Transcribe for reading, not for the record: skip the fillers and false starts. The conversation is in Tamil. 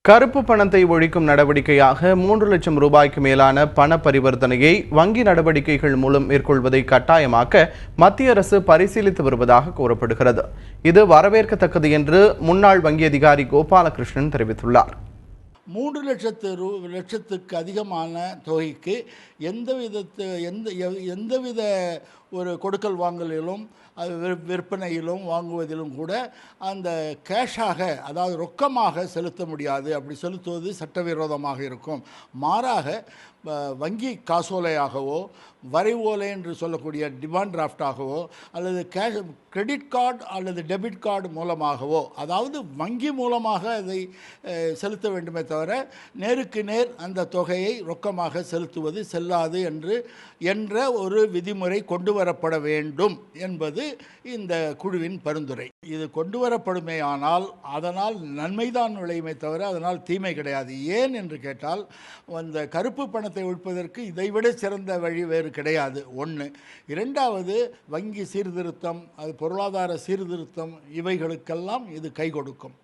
கருப்பு பணத்தை ஒழிக்கும் நடவடிக்கையாக 3 லட்சம் ரூபாய்க்கு மேலான பண பரிவர்த்தனையை வங்கி நடவடிக்கைகள் மூலம் மேற்கொள்வதை கட்டாயமாக்க மத்திய அரசு பரிசீலித்து வருவதாக கூறப்படுகிறது. இது வரவேற்கத்தக்கது என்று முன்னாள் வங்கி அதிகாரி கோபாலகிருஷ்ணன் தெரிவித்துள்ளார். 3 லட்சத்துக்கு அதிகமான தொகைக்கு எந்தவித ஒரு கொடுக்கல் வாங்கலிலும் விற்பனையிலும் வாங்குவதிலும் கூட அந்த கேஷாக, அதாவது ரொக்கமாக செலுத்த முடியாது. அப்படி செலுத்துவது சட்டவிரோதமாக இருக்கும். மாறாக வங்கி காசோலையாகவோ வரைவோலை என்று சொல்லக்கூடிய டிமாண்ட் டிராஃப்டாகவோ அல்லது கிரெடிட் கார்டு அல்லது டெபிட் கார்டு மூலமாகவோ, அதாவது வங்கி மூலமாக அதை செலுத்த வேண்டுமே தவிர நேருக்கு நேர் அந்த தொகையை ரொக்கமாக செலுத்துவது செல்லாது என்ற ஒரு விதிமுறை கொண்டு வரப்பட வேண்டும் என்பது இந்த குழுவின் பரிந்துரை. இது கொண்டு வரப்படுமே ஆனால் அதனால் நன்மைதான் விளையுமே தவிர அதனால் தீமை கிடையாது. ஏன் என்று கேட்டால், அந்த கருப்பு பணத்தை ஒழிப்பதற்கு இதைவிட சிறந்த வழி வேறு கிடையாது. ஒன்று. இரண்டாவது, வங்கி சீர்திருத்தம், அது பொருளாதார சீர்திருத்தம், இவைகளுக்கெல்லாம் இது கை கொடுக்கும்.